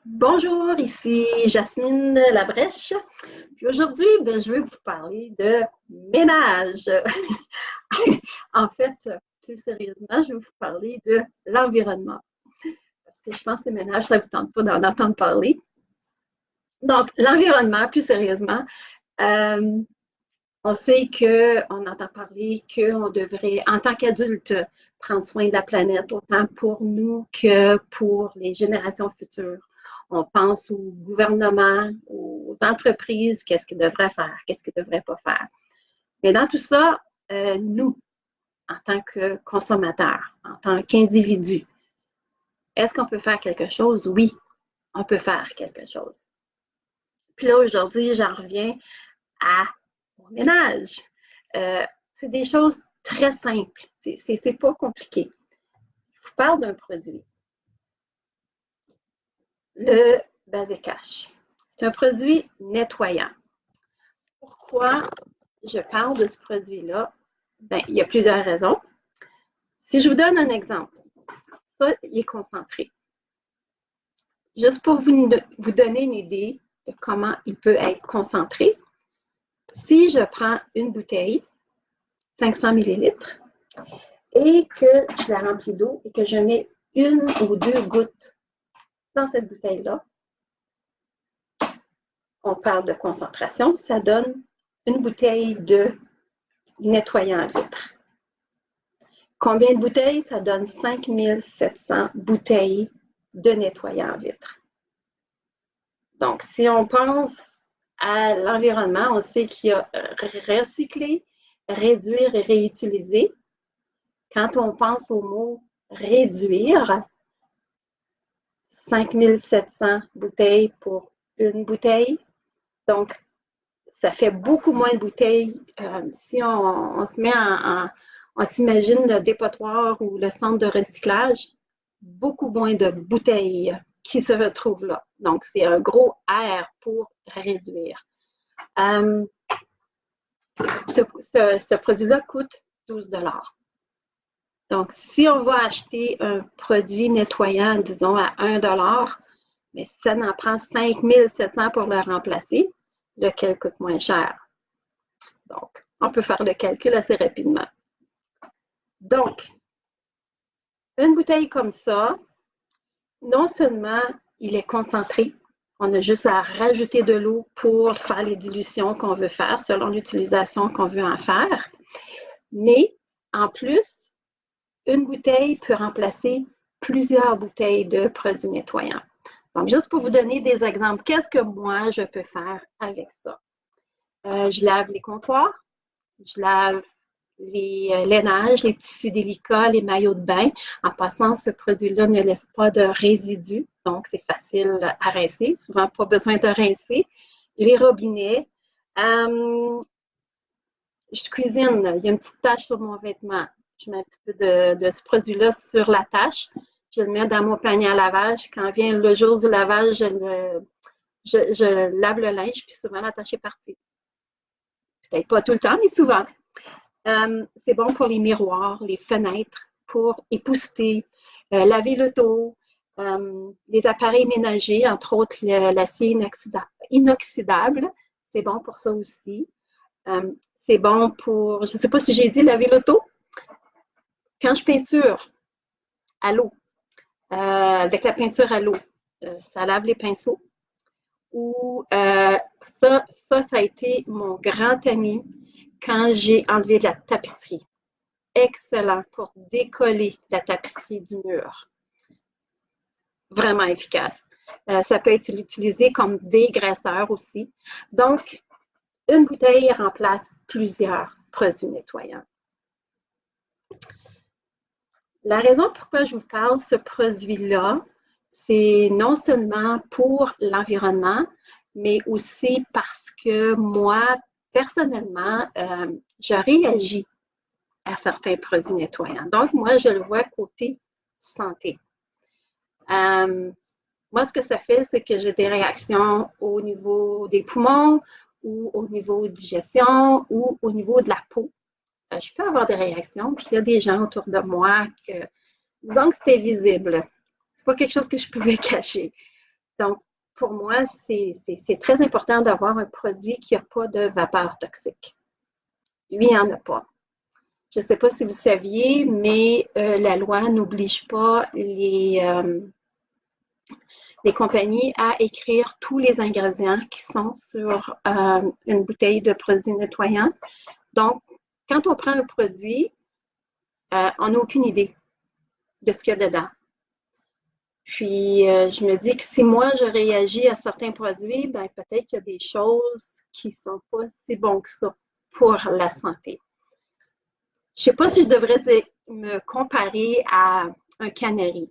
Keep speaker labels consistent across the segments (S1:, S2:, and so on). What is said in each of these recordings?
S1: Bonjour, ici Jasmine Labrèche. Puis aujourd'hui, je veux vous parler de ménage. En fait, plus sérieusement, je veux vous parler de l'environnement. Parce que je pense que le ménage, ça ne vous tente pas d'en entendre parler. Donc, l'environnement, plus sérieusement, euh, on sait qu'on entend parler qu'on devrait, en tant qu'adulte, prendre soin de la planète, autant pour nous que pour les générations futures. On pense au gouvernement, aux entreprises, qu'est-ce qu'ils devraient faire, qu'est-ce qu'ils ne devraient pas faire. Mais dans tout ça, nous, en tant que consommateurs, en tant qu'individus, est-ce qu'on peut faire quelque chose? Oui, on peut faire quelque chose. Puis là, aujourd'hui, j'en reviens à mon ménage. C'est des choses très simples. C'est pas compliqué. Je vous parle d'un produit. Le Basic Cash. C'est un produit nettoyant. Pourquoi je parle de ce produit-là? Ben, il y a plusieurs raisons. Si je vous donne un exemple, ça, il est concentré. Juste pour vous donner une idée de comment il peut être concentré, si je prends une bouteille, 500 millilitres, et que je la remplis d'eau et que je mets une ou deux gouttes dans cette bouteille-là, on parle de concentration, ça donne une bouteille de nettoyant à vitre. Combien de bouteilles? Ça donne 5700 bouteilles de nettoyant à vitre. Donc, si on pense à l'environnement, on sait qu'il y a recycler, réduire et réutiliser. Quand on pense au mot réduire, 5700 bouteilles pour une bouteille. Donc, ça fait beaucoup moins de bouteilles. Si on se met on s'imagine le dépotoir ou le centre de recyclage, beaucoup moins de bouteilles qui se retrouvent là. Donc, c'est un gros R pour réduire. Ce produit-là coûte 12 $. Donc, si on va acheter un produit nettoyant, disons, à 1 $, mais ça en prend 5700 pour le remplacer, lequel coûte moins cher. Donc, on peut faire le calcul assez rapidement. Donc, une bouteille comme ça, non seulement il est concentré, on a juste à rajouter de l'eau pour faire les dilutions qu'on veut faire selon l'utilisation qu'on veut en faire, mais en plus, une bouteille peut remplacer plusieurs bouteilles de produits nettoyants. Donc, juste pour vous donner des exemples, qu'est-ce que moi, je peux faire avec ça? Je lave les comptoirs, je lave les lainages, les tissus délicats, les maillots de bain. En passant, ce produit-là ne laisse pas de résidus, donc c'est facile à rincer. Souvent, pas besoin de rincer. Les robinets. Je cuisine, il y a une petite tache sur mon vêtement. Je mets un petit peu de ce produit-là sur la tache. Je le mets dans mon panier à lavage. Quand vient le jour du lavage, je lave le linge, puis souvent la tâche est partie. Peut-être pas tout le temps, mais souvent. C'est bon pour les miroirs, les fenêtres, pour épousseter, laver l'auto, les appareils ménagers, entre autres l'acier inoxydable. C'est bon pour ça aussi. C'est bon pour, je ne sais pas si j'ai dit laver l'auto. Quand je peinture à l'eau, avec la peinture à l'eau, ça lave les pinceaux. Ou ça a été mon grand ami quand j'ai enlevé de la tapisserie. Excellent pour décoller la tapisserie du mur. Vraiment efficace. Ça peut être utilisé comme dégraisseur aussi. Donc, une bouteille remplace plusieurs produits nettoyants. La raison pourquoi je vous parle de ce produit-là, c'est non seulement pour l'environnement, mais aussi parce que moi, personnellement, je réagis à certains produits nettoyants. Donc, moi, je le vois côté santé. Moi, ce que ça fait, c'est que j'ai des réactions au niveau des poumons ou au niveau de digestion ou au niveau de la peau. Je peux avoir des réactions, puis il y a des gens autour de moi que, disons que c'était visible. C'est pas quelque chose que je pouvais cacher. Donc, pour moi, c'est très important d'avoir un produit qui n'a pas de vapeur toxique. Lui, il n'y en a pas. Je ne sais pas si vous saviez, mais la loi n'oblige pas les compagnies à écrire tous les ingrédients qui sont sur une bouteille de produit nettoyant. Donc, quand on prend un produit, on n'a aucune idée de ce qu'il y a dedans. Puis, je me dis que si moi, je réagis à certains produits, ben peut-être qu'il y a des choses qui ne sont pas si bonnes que ça pour la santé. Je ne sais pas si je devrais me comparer à un canari.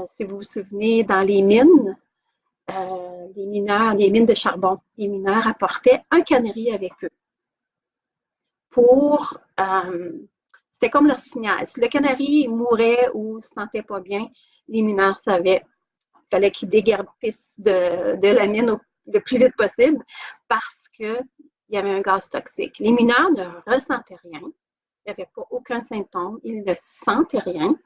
S1: Si vous vous souvenez, dans les mines, les mineurs, les mines de charbon, les mineurs apportaient un canari avec eux. C'était comme leur signal. Si le canari mourait ou ne se sentait pas bien, les mineurs savaient qu'il fallait qu'ils déguerpissent de la mine le plus vite possible parce qu'il y avait un gaz toxique. Les mineurs ne ressentaient rien. Il n'y avait pas aucun symptôme. Ils ne sentaient rien.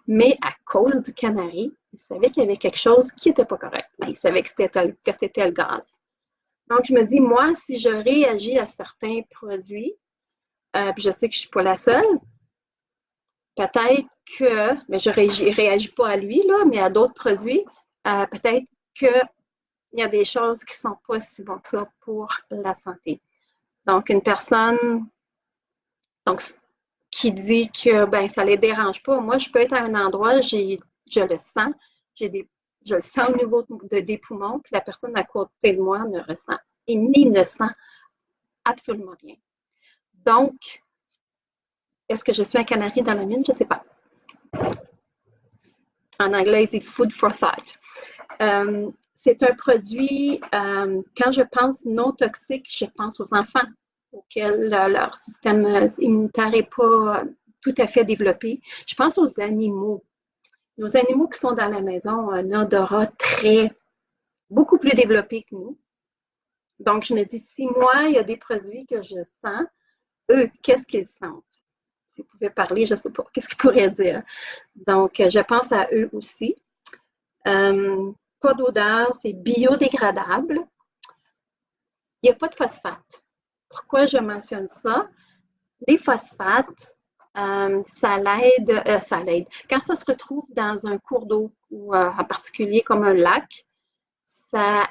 S1: Mais à cause du canari, ils savaient qu'il y avait quelque chose qui n'était pas correct. Ils savaient que c'était le gaz. Donc, je me dis, moi, si je réagis à certains produits, puis je sais que je ne suis pas la seule, peut-être que, mais je ne réagis pas à lui, là, mais à d'autres produits, peut-être qu'il y a des choses qui ne sont pas si bonnes que ça pour la santé. Donc, une personne qui dit que ben, ça ne les dérange pas, moi, je peux être à un endroit, je le sens, je le sens au niveau des poumons, puis la personne à côté de moi ne ressent et ni ne sent absolument rien. Donc, est-ce que je suis un canari dans la mine? Je ne sais pas. En anglais, c'est food for thought. C'est un produit, quand je pense non toxique, je pense aux enfants auxquels leur système immunitaire n'est pas tout à fait développé. Je pense aux animaux. Nos animaux qui sont dans la maison ont un odorat beaucoup plus développé que nous. Donc, je me dis, si moi, il y a des produits que je sens, eux, qu'est-ce qu'ils sentent? Si vous pouvez parler, je ne sais pas, qu'est-ce qu'ils pourraient dire? Donc, je pense à eux aussi. Pas d'odeur, c'est biodégradable. Il n'y a pas de phosphate. Pourquoi je mentionne ça? Les phosphates, ça l'aide. Quand ça se retrouve dans un cours d'eau ou en particulier comme un lac, ça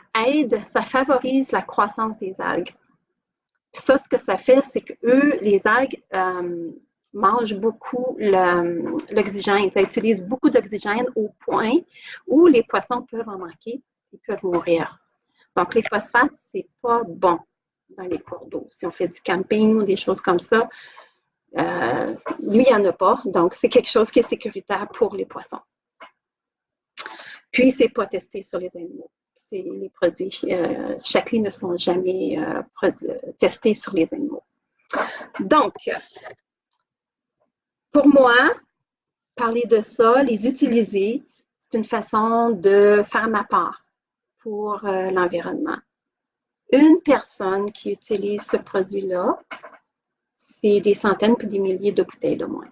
S1: favorise la croissance des algues. Puis ça, ce que ça fait, c'est que les algues mangent beaucoup l'oxygène. Ça utilise beaucoup d'oxygène au point où les poissons peuvent en manquer et peuvent mourir. Donc, les phosphates, c'est pas bon dans les cours d'eau. Si on fait du camping ou des choses comme ça, lui, il n'y en a pas. Donc, c'est quelque chose qui est sécuritaire pour les poissons. Puis, c'est pas testé sur les animaux. Les produits Shaklee ne sont jamais testés sur les animaux. Donc, pour moi, parler de ça, les utiliser, c'est une façon de faire ma part pour l'environnement. Une personne qui utilise ce produit-là, c'est des centaines puis des milliers de bouteilles de moins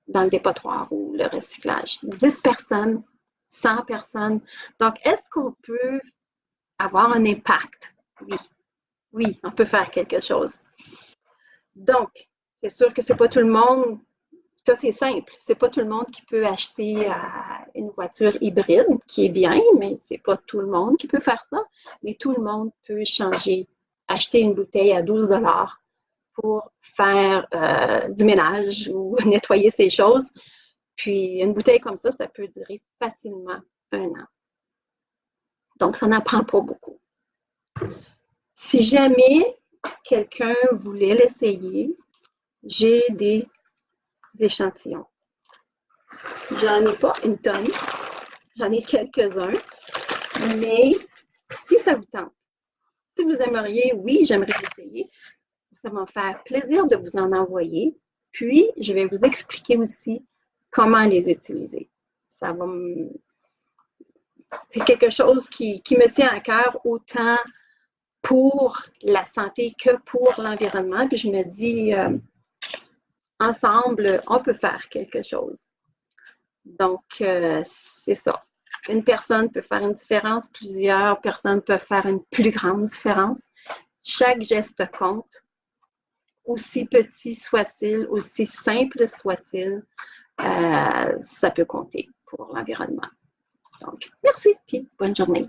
S1: dans le dépotoir ou le recyclage. 10 personnes, 100 personnes. Donc, est-ce qu'on peut avoir un impact? Oui. Oui, on peut faire quelque chose. Donc, c'est sûr que c'est pas tout le monde, ça c'est simple, c'est pas tout le monde qui peut acheter une voiture hybride, qui est bien, mais c'est pas tout le monde qui peut faire ça. Mais tout le monde peut acheter une bouteille à 12 $ pour faire du ménage ou nettoyer ses choses. Puis une bouteille comme ça peut durer facilement 1 an. Donc, ça n'en prend pas beaucoup. Si jamais quelqu'un voulait l'essayer, j'ai des échantillons. J'en ai pas une tonne, j'en ai quelques-uns, mais si ça vous tente, si vous aimeriez, oui, j'aimerais l'essayer, ça va me faire plaisir de vous en envoyer. Puis, je vais vous expliquer aussi comment les utiliser. C'est quelque chose qui me tient à cœur autant pour la santé que pour l'environnement. Puis je me dis, ensemble, on peut faire quelque chose. Donc, c'est ça. Une personne peut faire une différence, plusieurs personnes peuvent faire une plus grande différence. Chaque geste compte, aussi petit soit-il, aussi simple soit-il, ça peut compter pour l'environnement. Donc, merci, puis bonne journée.